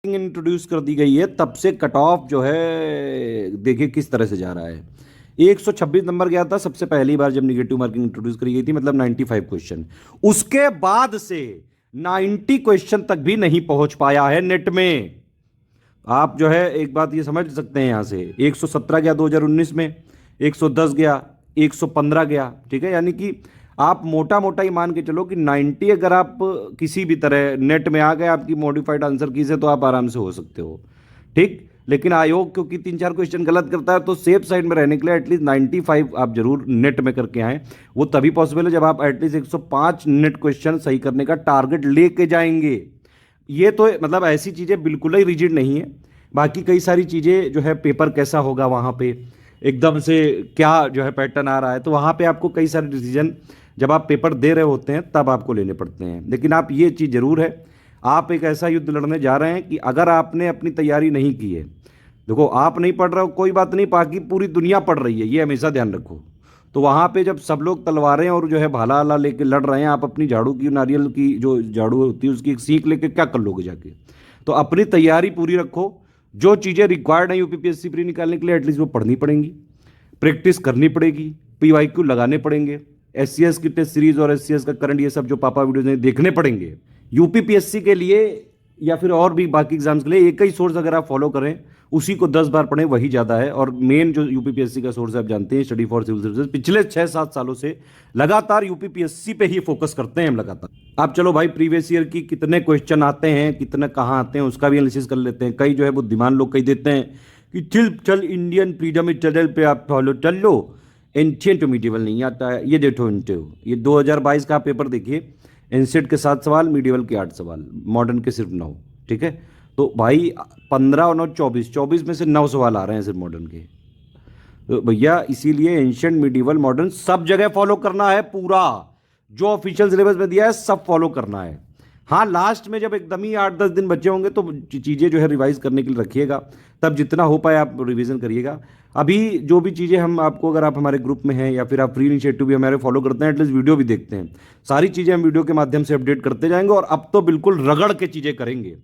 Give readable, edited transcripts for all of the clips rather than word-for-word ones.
Introduce कर दी गई है तब से कट ऑफ जो है देखिए किस तरह से जा रहा है। 126 नंबर गया था सबसे पहली बार जब निगेटिव मार्किंग इंट्रोड्यूस करी गई थी, मतलब 95 क्वेश्चन। उसके बाद से 90 क्वेश्चन तक भी नहीं पहुंच पाया है नेट में। आप जो है एक बात ये समझ सकते हैं, यहां से 117 गया 2019 में, 110 गया, 115 गया, ठीक है। यानी कि आप मोटा मोटा ही मान के चलो कि 90 अगर आप किसी भी तरह नेट में आ गए आपकी मॉडिफाइड आंसर की से, तो आप आराम से हो सकते हो, ठीक। लेकिन आयोग क्योंकि 3-4 क्वेश्चन गलत करता है, तो सेफ साइड में रहने के लिए एटलीस्ट 95 आप जरूर नेट में करके आए। वो तभी पॉसिबल है जब आप एटलीस्ट 105 नेट क्वेश्चन सही करने का टारगेट लेके जाएंगे। ये तो मतलब ऐसी चीज़ें बिल्कुल ही रिजिड नहीं है। बाकी कई सारी चीज़ें जो है, पेपर कैसा होगा वहाँ पे, एकदम से क्या जो है पैटर्न आ रहा है, तो वहाँ पे आपको कई सारे डिसीजन जब आप पेपर दे रहे होते हैं तब आपको लेने पड़ते हैं। लेकिन आप ये चीज़ जरूर है, आप एक ऐसा युद्ध लड़ने जा रहे हैं कि अगर आपने अपनी तैयारी नहीं की है, देखो आप नहीं पढ़ रहे हो कोई बात नहीं, बाकी पूरी दुनिया पढ़ रही है, ये हमेशा ध्यान रखो। तो वहाँ पे जब सब लोग तलवारें और जो है भाला आला लेके लड़ रहे हैं, आप अपनी झाड़ू की, नारियल की जो झाड़ू होती है उसकी एक सीख लेके क्या कर लोगे जाके। तो अपनी तैयारी पूरी रखो। जो चीज़ें रिक्वायर्ड है यूपीपीएससी प्री निकालने के लिए, एटलीस्ट वो पढ़नी पड़ेंगी, प्रैक्टिस करनी पड़ेगी, पीवाईक्यू लगाने पड़ेंगे, एससीएस की टेस्ट सीरीज और एससीएस का करंट, ये सब जो पापा वीडियोज हैं देखने पड़ेंगे। यूपीपीएससी के लिए या फिर और भी बाकी एग्जाम्स के लिए एक ही सोर्स अगर आप फॉलो करें, उसी को 10 बार पढ़ें, वही ज़्यादा है। और मेन जो यूपीपीएससी का सोर्स है आप जानते हैं, स्टडी फॉर सिविल सर्विसेज, पिछले 6-7 सालों से लगातार यूपीपीएससी पे ही फोकस करते हैं हम लगातार। आप चलो भाई प्रीवियस ईयर की कितने क्वेश्चन आते हैं, कितने कहाँ आते हैं, उसका भी एनालिसिस कर लेते हैं। कई जो है बुद्धिमान लोग कई देते हैं कि चल इंडियन फ्रीडम चैनल पे आप फॉलो चल लो, एंशिएंट टू मिडिवल नहीं आता है। ये देखो ये 2022 का पेपर देखिए, एंशिएंट के 7 सवाल, मिडिवल के 8 सवाल, मॉडर्न के सिर्फ 9, ठीक है। तो भाई 15 और 9 24 में से 9 सवाल आ रहे हैं सिर्फ मॉडर्न के। तो भैया इसीलिए एंशिएंट, मिडिवल, मॉडर्न सब जगह फॉलो करना है, पूरा जो ऑफिशियल सिलेबस में दिया है सब फॉलो करना है। हाँ, लास्ट में जब एकदम ही 8-10 दिन बचे होंगे तो चीज़ें जो है रिवाइज करने के लिए रखिएगा, तब जितना हो पाए आप रिवीजन करिएगा। अभी जो भी चीज़ें हम आपको, अगर आप हमारे ग्रुप में हैं या फिर आप फ्री इनिशिएटिव भी हमारे फॉलो करते हैं, एटलीस्ट वीडियो भी देखते हैं, सारी चीज़ें हम वीडियो के माध्यम से अपडेट करते जाएंगे। और अब तो बिल्कुल रगड़ के चीज़ें करेंगे,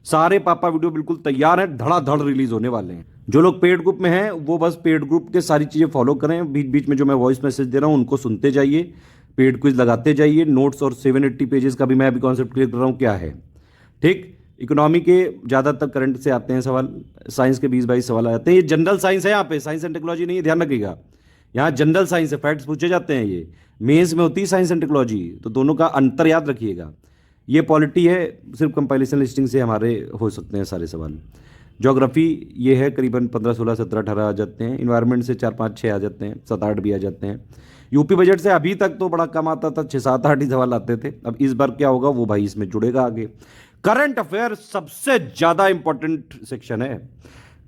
सारे पापा वीडियो बिल्कुल तैयार हैं, धड़ाधड़ रिलीज होने वाले हैं। जो लोग पेड ग्रुप में हैं वो बस पेड ग्रुप के सारी चीज़ें फॉलो करें, बीच बीच में जो मैं वॉइस मैसेज दे रहा हूँ उनको सुनते जाइए, पेड क्विज लगाते जाइए, नोट्स और 780 पेजेस का भी मैं अभी कॉन्सेप्ट क्लियर कर रहा हूँ क्या है, ठीक। इकोनॉमी के ज़्यादातर करंट से आते हैं सवाल, साइंस के 20-22 सवाल आते हैं। ये जनरल साइंस है, यहाँ पे साइंस एंड टेक्नोलॉजी नहीं है, ध्यान रखिएगा। यहाँ जनरल साइंस है, फैक्ट्स पूछे जाते हैं। ये मेंस में होती है साइंस एंड टेक्नोलॉजी, तो दोनों का अंतर याद रखिएगा। ये पॉलिटी है, सिर्फ कंपाइलेशन लिस्टिंग से हमारे हो सकते हैं सारे सवाल। ज्योग्राफी ये है, करीबन 15, 16, 17, 18 आ जाते हैं। इन्वायरमेंट से 4, 5, 6 आ जाते हैं, 7, 8 भी आ जाते हैं। यूपी बजट से अभी तक तो बड़ा कम आता था, 6, 7, 8 ही सवाल आते थे। अब इस बार क्या होगा वो भाई इसमें जुड़ेगा आगे। करंट अफेयर सबसे ज़्यादा इंपॉर्टेंट सेक्शन है।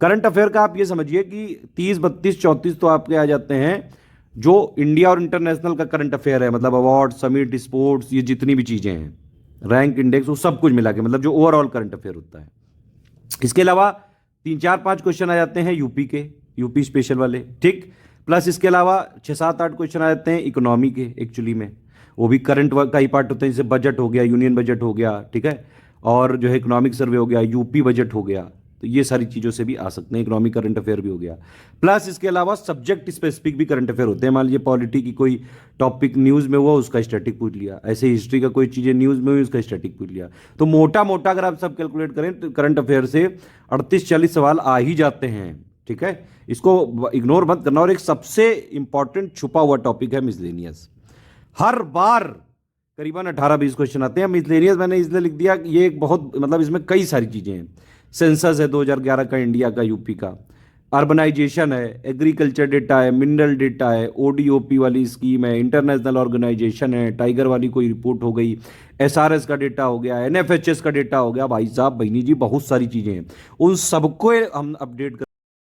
करंट अफेयर का आप ये समझिए कि 30, 32, 34 तो आपके आ जाते हैं जो इंडिया और इंटरनेशनल का करंट अफेयर है, मतलब अवार्ड, समिट, स्पोर्ट्स, ये जितनी भी चीज़ें हैं, रैंक, इंडेक्स, वो सब कुछ मिला के, मतलब जो ओवरऑल करंट अफेयर होता है। इसके अलावा 3, 4, 5 क्वेश्चन आ जाते हैं यूपी के, यूपी स्पेशल वाले, ठीक। प्लस इसके अलावा 6, 7, 8 क्वेश्चन आ जाते हैं इकोनॉमी के, एक्चुअली में वो भी करंट का ही पार्ट होते हैं, जैसे बजट हो गया, यूनियन बजट हो गया, ठीक है, और जो है इकोनॉमिक सर्वे हो गया, यूपी बजट हो गया। तो ये सारी चीज़ों से भी आ सकते हैं, इकोनॉमिक करंट अफेयर भी हो गया। प्लस इसके अलावा सब्जेक्ट स्पेसिफिक भी करंट अफेयर होते हैं। मान लीजिए पॉलिटी की कोई टॉपिक न्यूज़ में हुआ, उसका स्टैटिक पूछ लिया, ऐसे हिस्ट्री का कोई चीज़ें न्यूज़ में हुई, उसका स्टैटिक पूछ लिया। तो मोटा मोटा अगर आप सब कैलकुलेट करें तो करंट अफेयर से 38-40 सवाल आ ही जाते हैं, ठीक है। इसको इग्नोर मत करना। और एक सबसे इंपॉर्टेंट छुपा हुआ टॉपिक है मिसलेनियस। हर बार करीबन 18-20 क्वेश्चन आते हैं। मिसलेनियस मैंने इसलिए लिख दिया कि ये एक बहुत, मतलब इसमें कई सारी चीज़ें हैं। सेंसस है 2011 का इंडिया का, यूपी का, अर्बनाइजेशन है, एग्रीकल्चर डेटा है, मिनरल डेटा है, ओडीओपी वाली स्कीम है, इंटरनेशनल ऑर्गेनाइजेशन है, टाइगर वाली कोई रिपोर्ट हो गई, एसआरएस का डेटा हो गया, एनएफएचएस का डेटा हो गया। भाई साहब, बहनी जी, बहुत सारी चीज़ें हैं, उन सबको हम अपडेट